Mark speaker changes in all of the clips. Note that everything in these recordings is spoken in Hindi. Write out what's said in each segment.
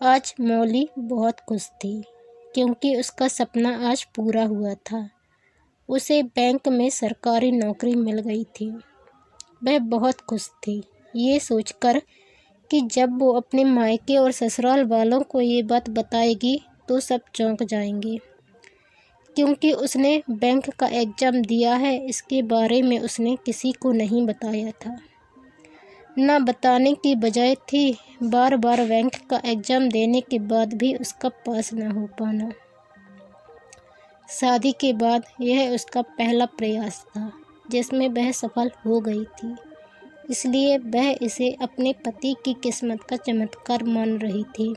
Speaker 1: आज मौली बहुत खुश थी क्योंकि उसका सपना आज पूरा हुआ था। उसे बैंक में सरकारी नौकरी मिल गई थी। वह बहुत खुश थी ये सोचकर कि जब वो अपने मायके और ससुराल वालों को ये बात बताएगी तो सब चौंक जाएंगे, क्योंकि उसने बैंक का एग्ज़ाम दिया है। इसके बारे में उसने किसी को नहीं बताया था। न बताने की बजाय थी बार बार बैंक का एग्ज़ाम देने के बाद भी उसका पास न हो पाना। शादी के बाद यह उसका पहला प्रयास था जिसमें वह सफल हो गई थी, इसलिए वह इसे अपने पति की किस्मत का चमत्कार मान रही थी।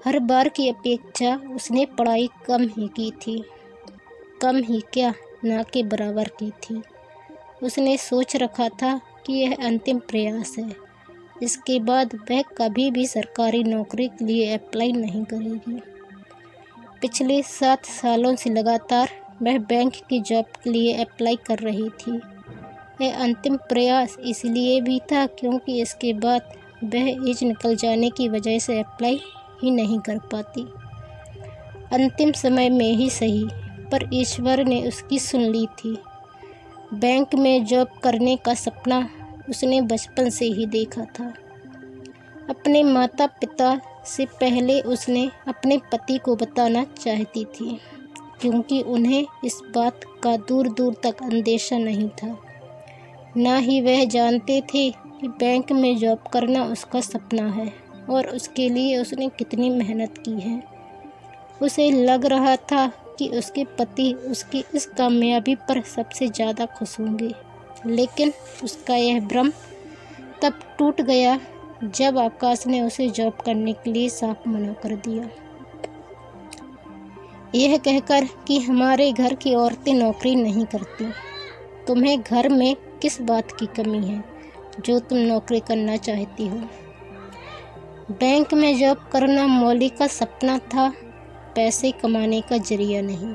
Speaker 1: हर बार की अपेक्षा उसने पढ़ाई कम ही की थी, कम ही क्या, ना के बराबर की थी। उसने सोच रखा था कि यह अंतिम प्रयास है, इसके बाद वह कभी भी सरकारी नौकरी के लिए अप्लाई नहीं करेगी। पिछले 7 सालों से लगातार वह बैंक की जॉब के लिए अप्लाई कर रही थी। यह अंतिम प्रयास इसलिए भी था क्योंकि इसके बाद वह एज निकल जाने की वजह से अप्लाई ही नहीं कर पाती। अंतिम समय में ही सही, पर ईश्वर ने उसकी सुन ली थी। बैंक में जॉब करने का सपना उसने बचपन से ही देखा था। अपने माता पिता से पहले उसने अपने पति को बताना चाहती थी, क्योंकि उन्हें इस बात का दूर दूर तक अंदेशा नहीं था। ना ही वह जानते थे कि बैंक में जॉब करना उसका सपना है और उसके लिए उसने कितनी मेहनत की है। उसे लग रहा था कि उसके पति उसकी इस कामयाबी पर सबसे ज़्यादा खुश होंगे, लेकिन उसका यह भ्रम तब टूट गया जब आकाश ने उसे जॉब करने के लिए साफ मना कर दिया, यह कहकर कि हमारे घर की औरतें नौकरी नहीं करती। तुम्हें घर में किस बात की कमी है जो तुम नौकरी करना चाहती हो। बैंक में जॉब करना मौली का सपना था, पैसे कमाने का जरिया नहीं।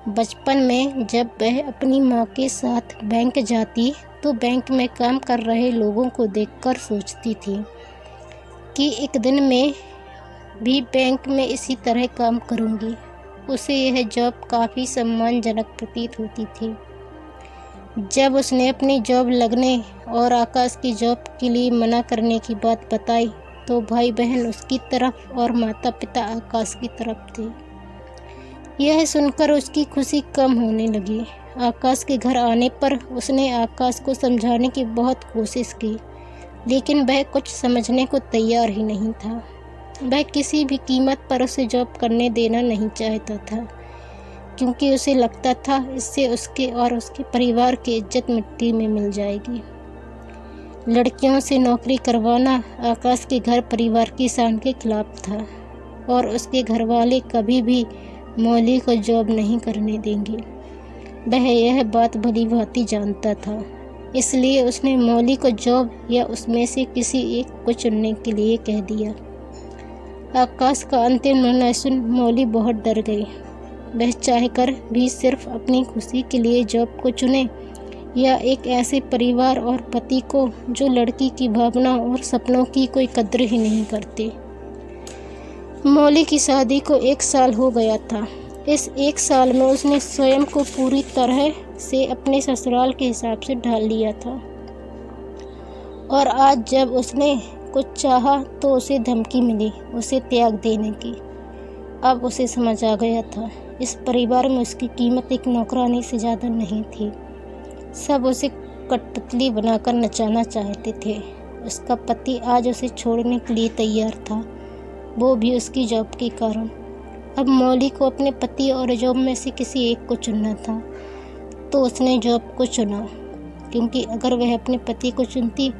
Speaker 1: बचपन में जब वह अपनी माँ के साथ बैंक जाती तो बैंक में काम कर रहे लोगों को देखकर सोचती थी कि एक दिन मैं भी बैंक में इसी तरह काम करूँगी। उसे यह जॉब काफ़ी सम्मानजनक प्रतीत होती थी। जब उसने अपनी जॉब लगने और आकाश की जॉब के लिए मना करने की बात बताई तो भाई बहन उसकी तरफ और माता पिता आकाश की तरफ थे। यह सुनकर उसकी खुशी कम होने लगी। आकाश के घर आने पर उसने आकाश को समझाने की बहुत कोशिश की, लेकिन वह कुछ समझने को तैयार ही नहीं था। वह किसी भी कीमत पर उसे जॉब करने देना नहीं चाहता था, क्योंकि उसे लगता था इससे उसके और उसके परिवार की इज्जत मिट्टी में मिल जाएगी। लड़कियों से नौकरी करवाना आकाश के घर परिवार की शान के खिलाफ था और उसके घर वाले कभी भी मौली को जॉब नहीं करने देंगे। वह यह बात भली भांति जानता था, इसलिए उसने मौली को जॉब या उसमें से किसी एक को चुनने के लिए कह दिया। आकाश का अंतिम निर्णय सुन मौली बहुत डर गई। वह चाहकर भी सिर्फ अपनी खुशी के लिए जॉब को चुने या एक ऐसे परिवार और पति को जो लड़की की भावना और सपनों की कोई कद्र ही नहीं करते। मौली की शादी को 1 साल हो गया था। इस 1 साल में उसने स्वयं को पूरी तरह से अपने ससुराल के हिसाब से ढाल लिया था, और आज जब उसने कुछ चाहा तो उसे धमकी मिली उसे त्याग देने की। अब उसे समझ आ गया था इस परिवार में उसकी कीमत एक नौकरानी से ज़्यादा नहीं थी। सब उसे कठपुतली बनाकर नचाना चाहते थे। उसका पति आज उसे छोड़ने के लिए तैयार था, वो भी उसकी जॉब के कारण। अब मौली को अपने पति और जॉब में से किसी एक को चुनना था, तो उसने जॉब को चुना, क्योंकि अगर वह अपने पति को चुनती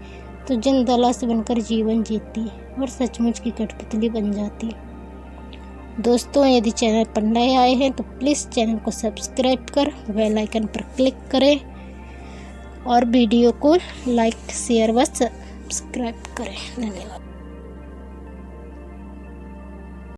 Speaker 1: तो जिंदा लाश बनकर जीवन जीती और सचमुच की कठपुतली बन जाती। दोस्तों, यदि चैनल पर नए आए हैं तो प्लीज़ चैनल को सब्सक्राइब कर बेल आइकन पर क्लिक करें और वीडियो को लाइक शेयर व सब्सक्राइब करें। धन्यवाद।